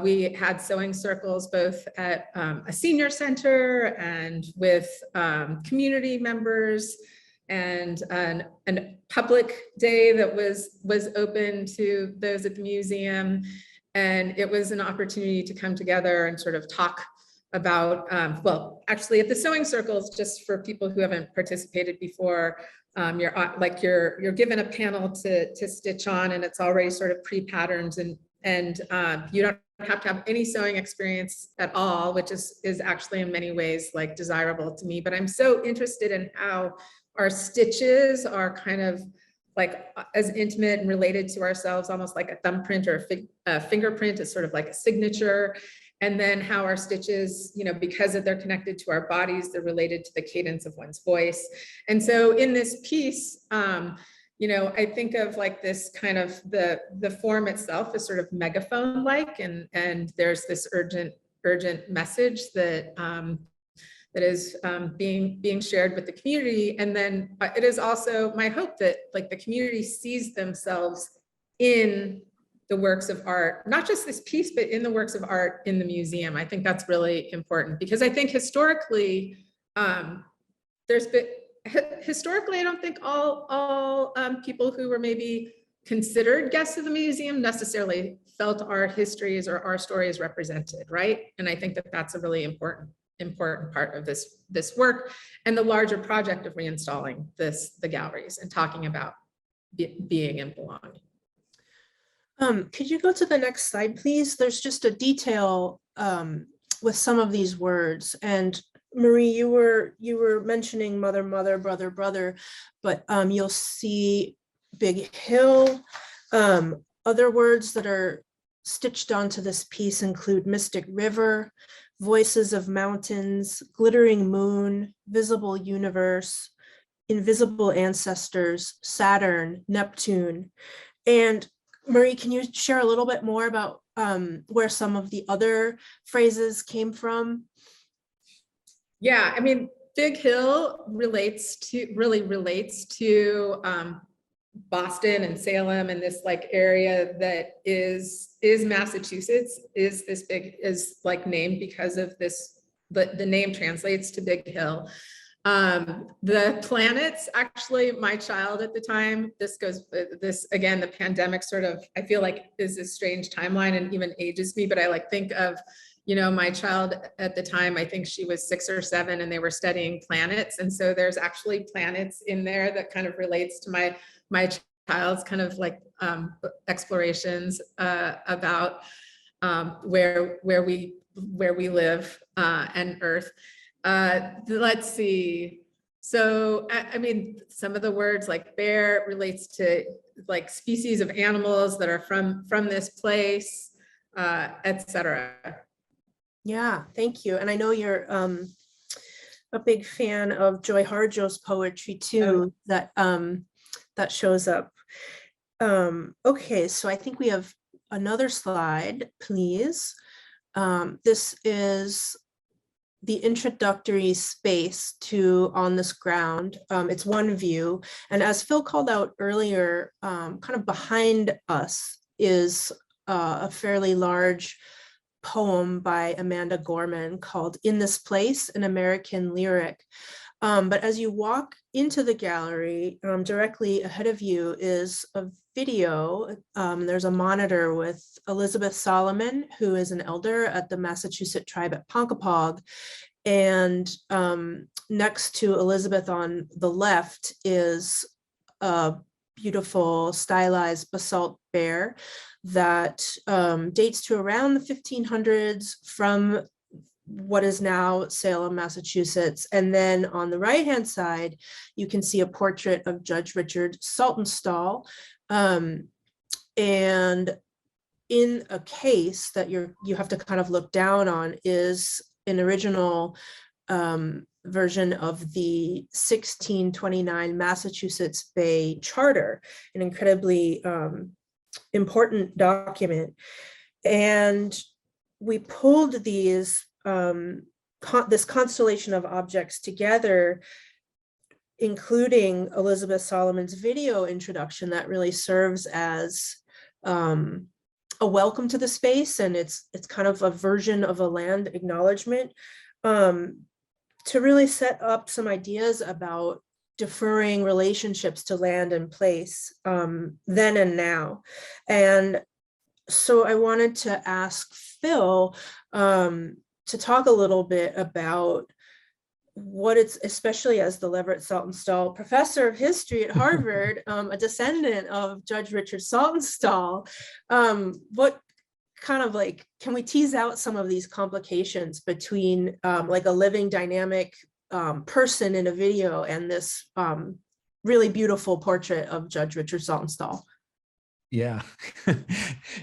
we had sewing circles both at a senior center and with community members, and a public day that was open to those at the museum. And it was an opportunity to come together and sort of talk about, well, actually at the sewing circles, just for people who haven't participated before, you're given a panel to stitch on, and it's already sort of pre-patterned, and you don't have to have any sewing experience at all, which is actually in many ways like desirable to me. But I'm so interested in how our stitches are kind of as intimate and related to ourselves, almost like a thumbprint or a fingerprint is sort of like a signature. And then how our stitches, because they're connected to our bodies, they're related to the cadence of one's voice. And so in this piece, I think of like this kind of the form itself is sort of megaphone-like, and there's this urgent message that is being shared with the community. And then it is also my hope that like the community sees themselves in the works of art, not just this piece, but in the works of art in the museum. I think that's really important, because I think historically, I don't think all people who were maybe considered guests of the museum necessarily felt our histories or our stories represented, right? And I think that that's a really important part of this work and the larger project of reinstalling the galleries and talking about being and belonging. Could you go to the next slide, please? There's just a detail with some of these words. And Marie, you were mentioning mother, mother, brother, brother, but you'll see Big Hill. Other words that are stitched onto this piece include Mystic River, Voices of Mountains, Glittering Moon, Visible Universe, Invisible Ancestors, Saturn, Neptune. And Marie, can you share a little bit more about where some of the other phrases came from? Yeah, I mean, Big Hill really relates to Boston and Salem and this like area that is Massachusetts, is like named because of this, the name translates to Big Hill. The planets, actually, my child at the time, this again, the pandemic sort of, I feel like is a strange timeline and even ages me, but I like think of, my child at the time, I think she was 6 or 7 and they were studying planets. And so there's actually planets in there that kind of relates to my child's kind of like explorations about where we live and Earth. Let's see. So, I mean, some of the words like bear relates to like species of animals that are from this place, etc. Yeah, thank you. And I know you're a big fan of Joy Harjo's poetry too, that shows up. Okay, so I think we have another slide, please. This is the introductory space to On This Ground. It's one view. And as Phil called out earlier, kind of behind us is a fairly large poem by Amanda Gorman called In This Place, an American Lyric. But as you walk into the gallery, directly ahead of you is a video. There's a monitor with Elizabeth Solomon, who is an elder at the Massachusetts tribe at Ponkapog. And next to Elizabeth on the left is a beautiful stylized basalt bear that dates to around the 1500s from what is now Salem, Massachusetts. And then on the right-hand side, you can see a portrait of Judge Richard Saltonstall. And in a case that you have to kind of look down on is an original version of the 1629 Massachusetts Bay Charter, an incredibly important document. And we pulled these this constellation of objects together, including Elizabeth Solomon's video introduction that really serves as a welcome to the space, and it's kind of a version of a land acknowledgement to really set up some ideas about deferring relationships to land and place then and now. And so I wanted to ask Phil to talk a little bit about what it's, especially as the Leverett Saltonstall professor of history at Harvard, a descendant of Judge Richard Saltonstall, what kind of like, can we tease out some of these complications between like a living dynamic person in a video and this really beautiful portrait of Judge Richard Saltonstall. Yeah.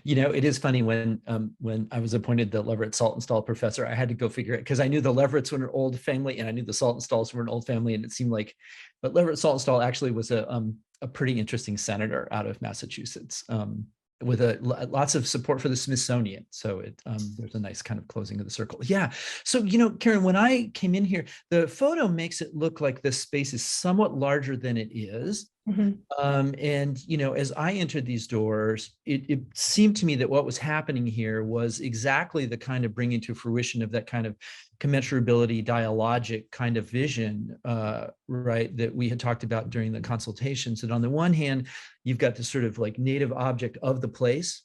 It is funny when I was appointed the Leverett Saltonstall professor, I had to go figure it because I knew the Leveretts were an old family and I knew the Saltonstalls were an old family. And it seemed like, but Leverett Saltonstall actually was a pretty interesting senator out of Massachusetts with lots of support for the Smithsonian. So there's a nice kind of closing of the circle. Yeah. So, Karen, when I came in here, the photo makes it look like this space is somewhat larger than it is. Mm-hmm. And, as I entered these doors, it seemed to me that what was happening here was exactly the kind of bringing to fruition of that kind of commensurability, dialogic kind of vision, right, that we had talked about during the consultations. And on the one hand, you've got this sort of like native object of the place,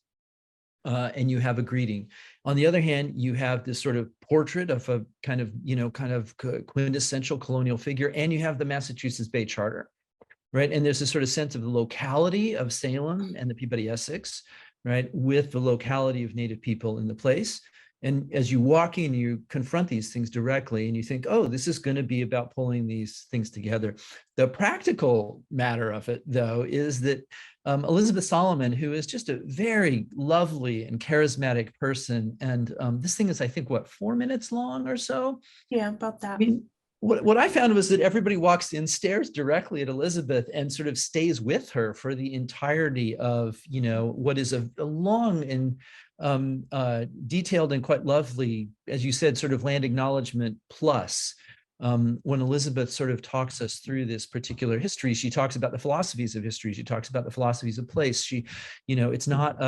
and you have a greeting. On the other hand, you have this sort of portrait of a kind of quintessential colonial figure, and you have the Massachusetts Bay Charter. Right. And there's this sort of sense of the locality of Salem and the Peabody Essex, right, with the locality of Native people in the place. And as you walk in, you confront these things directly and you think, oh, this is going to be about pulling these things together. The practical matter of it, though, is that Elizabeth Solomon, who is just a very lovely and charismatic person, and this thing is, I think, 4 minutes long or so? Yeah, about that. I mean, what I found was that everybody walks in, stares directly at Elizabeth, and sort of stays with her for the entirety of, what is a long and detailed and quite lovely, as you said, sort of land acknowledgement plus. When Elizabeth sort of talks us through this particular history, she talks about the philosophies of history. She talks about the philosophies of place. She, it's not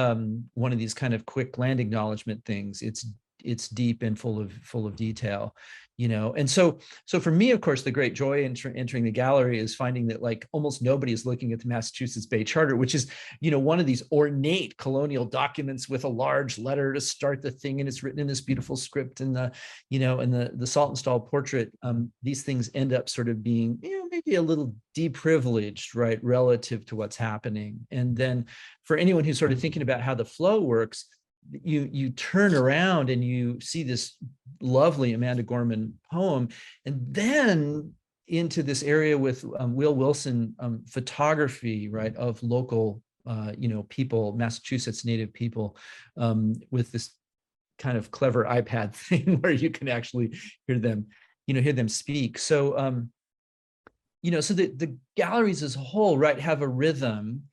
one of these kind of quick land acknowledgement things. It's deep and full of detail. And so for me, of course, the great joy in entering the gallery is finding that like almost nobody is looking at the Massachusetts Bay Charter, which is, one of these ornate colonial documents with a large letter to start the thing. And it's written in this beautiful script, and the Saltonstall portrait, these things end up sort of being, maybe a little deprivileged, right, relative to what's happening. And then for anyone who's sort of thinking about how the flow works, you turn around and you see this lovely Amanda Gorman poem, and then into this area with Will Wilson photography, right, of local, people, Massachusetts Native people, with this kind of clever iPad thing where you can actually hear them speak. So, so the galleries as a whole, right, have a rhythm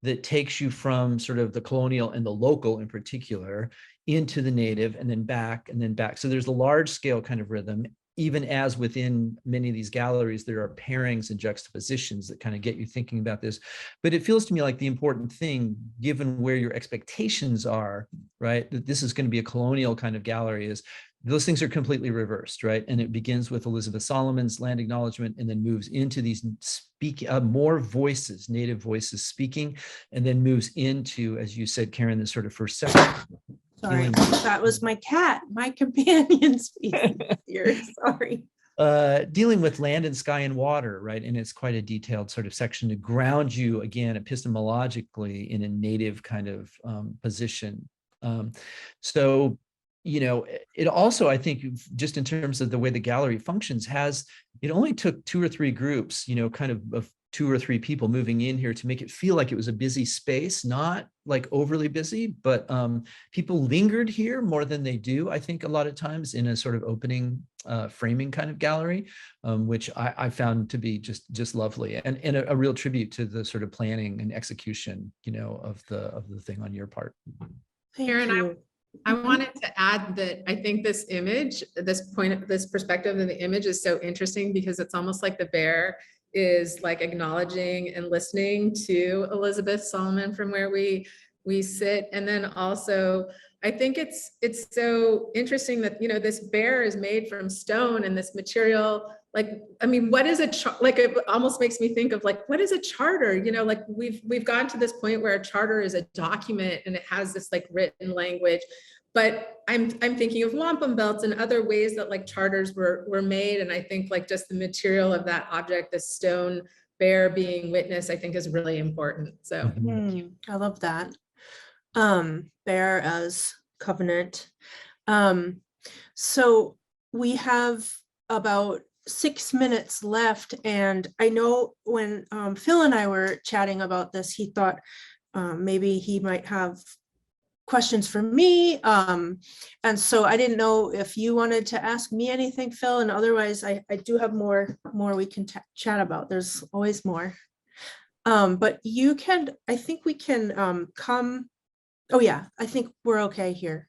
that takes you from sort of the colonial and the local in particular into the native and then back and then back. So there's a large scale kind of rhythm, even as within many of these galleries, there are pairings and juxtapositions that kind of get you thinking about this. But it feels to me like the important thing, given where your expectations are, right, that this is going to be a colonial kind of gallery, is those things are completely reversed, right? And it begins with Elizabeth Solomon's land acknowledgement and then moves into these more voices, native voices speaking, and then moves into, as you said, Karen, this sort of first section. Sorry, that was my cat, my companion species here. Sorry. Dealing with land and sky and water, right? And it's quite a detailed sort of section to ground you, again, epistemologically in a native kind of position. So, it also, I think, just in terms of the way the gallery functions, it only took 2 or 3 groups, kind of 2 or 3 people moving in here to make it feel like it was a busy space, not like overly busy, but people lingered here more than they do, I think, a lot of times in a sort of opening framing kind of gallery, which I found to be just lovely, and a real tribute to the sort of planning and execution, of the thing on your part. Karen, I wanted to add that I think this image, this perspective of the image is so interesting because it's almost like the bear is like acknowledging and listening to Elizabeth Solomon from where we sit. And then also, I think it's so interesting that, this bear is made from stone and this material, like, I mean, what is like, it almost makes me think of like, what is a charter? Like we've gotten to this point where a charter is a document and it has this like written language, but I'm thinking of wampum belts and other ways that like charters were made. And I think like just the material of that object, the stone bear being witness, I think is really important. So I love that. Bear as covenant. So we have about 6 minutes left, and I know when Phil and I were chatting about this, he thought maybe he might have questions for me. And so I didn't know if you wanted to ask me anything, Phil, and otherwise I do have more we can chat about. There's always more. But you can, I think we can come. Oh yeah, I think we're okay here.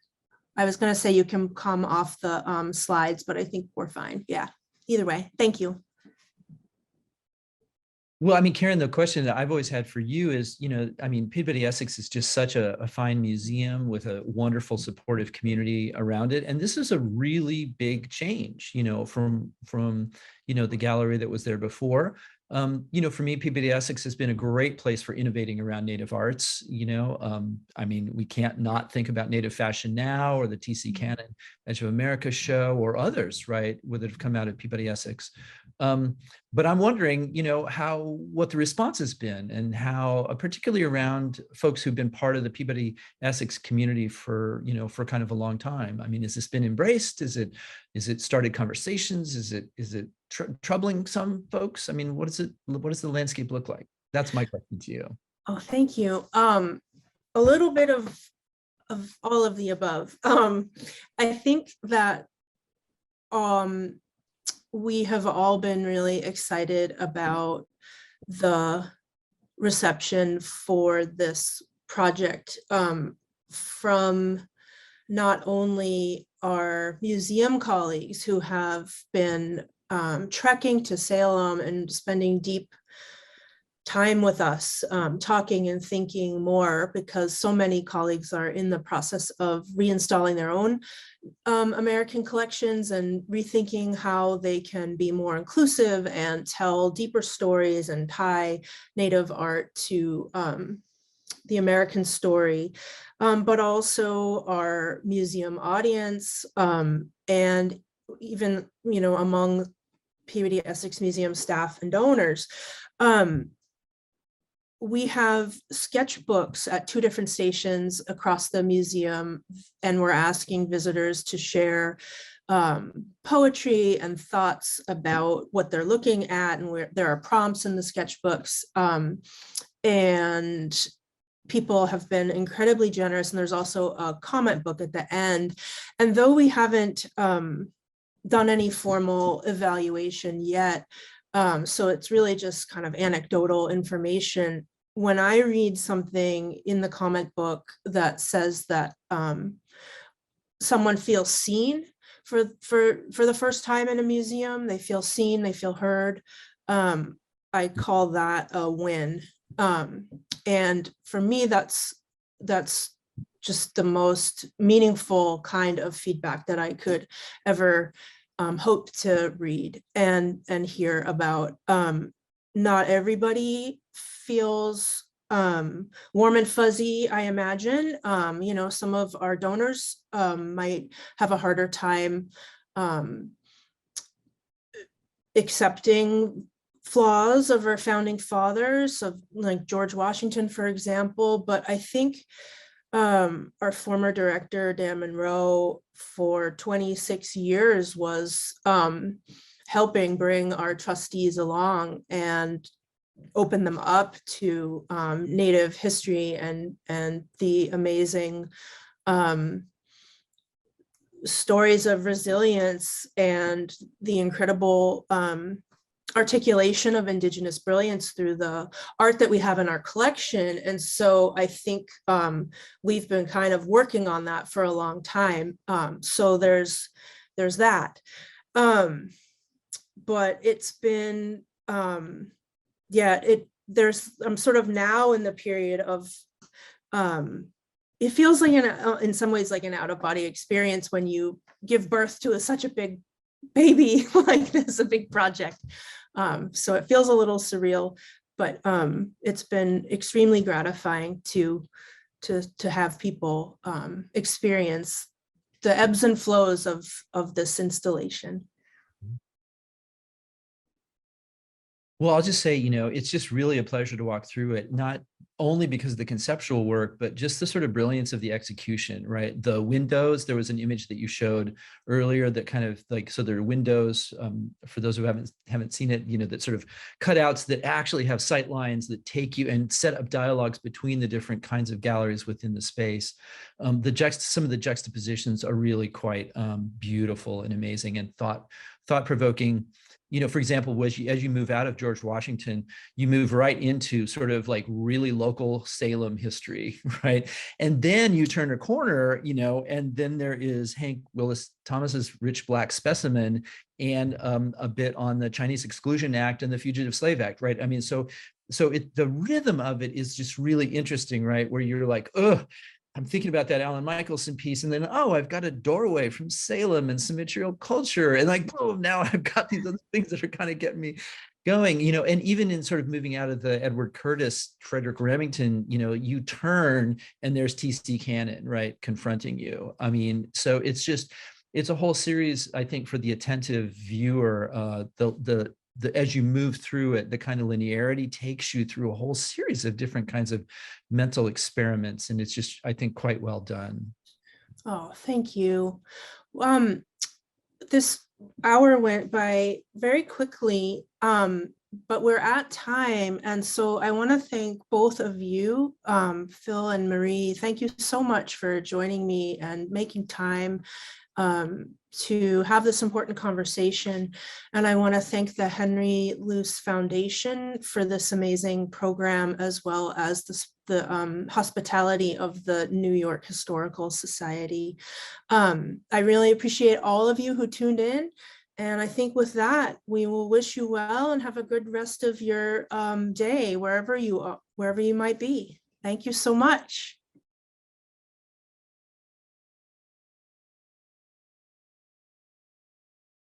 I was gonna say you can come off the slides, but I think we're fine. Yeah, either way, thank you. Well, I mean, Karen, the question that I've always had for you is, you know, I mean, Peabody Essex is just such a fine museum with a wonderful supportive community around it. And this is a really big change, you know, from you know, the gallery that was there before. You know, for me, Peabody Essex has been a great place for innovating around Native arts. You know, I mean, we can't not think about Native Fashion Now or the TC Cannon Edge of America show or others, right, that have come out of Peabody Essex. But I'm wondering, you know, what the response has been, and how, particularly around folks who've been part of the Peabody Essex community for, you know, for kind of a long time. I mean, has this been embraced? Is it started conversations? Is it troubling some folks? I mean, what does the landscape look like? That's my question to you. Oh, thank you. A little bit of all of the above. I think that we have all been really excited about the reception for this project from not only our museum colleagues who have been trekking to Salem and spending deep time with us, talking and thinking more, because so many colleagues are in the process of reinstalling their own American collections and rethinking how they can be more inclusive and tell deeper stories and tie Native art to the American story, but also our museum audience, and even, you know, among Peabody Essex Museum staff and donors. We have sketchbooks at 2 different stations across the museum, and we're asking visitors to share poetry and thoughts about what they're looking at, and where there are prompts in the sketchbooks. And people have been incredibly generous, and there's also a comment book at the end. And though we haven't done any formal evaluation yet, so it's really just kind of anecdotal information, when I read something in the comment book that says that someone feels seen for the first time in a museum, they feel seen, they feel heard, I call that a win. And for me, that's just the most meaningful kind of feedback that I could ever hope to read and hear about. Not everybody feels warm and fuzzy, I imagine. You know, some of our donors might have a harder time accepting flaws of our founding fathers, of like George Washington, for example. But I think our former director, Dan Monroe, for 26 years was helping bring our trustees along and open them up to Native history and the amazing stories of resilience and the incredible articulation of Indigenous brilliance through the art that we have in our collection. And so I think we've been kind of working on that for a long time. So there's that. But it's been, yeah, I'm sort of now in the period of, it feels like in some ways like an out-of-body experience when you give birth to such a big baby like this, a big project. So it feels a little surreal, but it's been extremely gratifying to have people experience the ebbs and flows of this installation. Well, I'll just say, it's just really a pleasure to walk through it, not only because of the conceptual work, but just the sort of brilliance of the execution, right? The windows, there was an image that you showed earlier that kind of like, so there are windows, for those who haven't seen it, that sort of cutouts that actually have sight lines that take you and set up dialogues between the different kinds of galleries within the space. Some of the juxtapositions are really quite beautiful and amazing and thought-provoking. For example, as you move out of George Washington, you move right into sort of like really local Salem history, right? And then you turn a corner, and then there is Hank Willis Thomas's Rich Black Specimen and a bit on the Chinese Exclusion Act and the Fugitive Slave Act, right? I mean, so the rhythm of it is just really interesting, right? Where you're like, oh, I'm thinking about that Alan Michelson piece, and then, oh, I've got a doorway from Salem and some material culture, and like, boom, now I've got these other things that are kind of getting me going, and even in sort of moving out of the Edward Curtis, Frederick Remington, you turn and there's T.C. Cannon, right, confronting you. I mean, so it's a whole series, I think, for the attentive viewer, as you move through it, the kind of linearity takes you through a whole series of different kinds of mental experiments. And it's just, I think, quite well done. Oh, thank you. This hour went by very quickly, but we're at time. And so I want to thank both of you, Phil and Marie. Thank you so much for joining me and making time to have this important conversation. And I want to thank the Henry Luce Foundation for this amazing program, as well as the hospitality of the New York Historical Society. I really appreciate all of you who tuned in. And I think with that, we will wish you well and have a good rest of your day, wherever you might be. Thank you so much.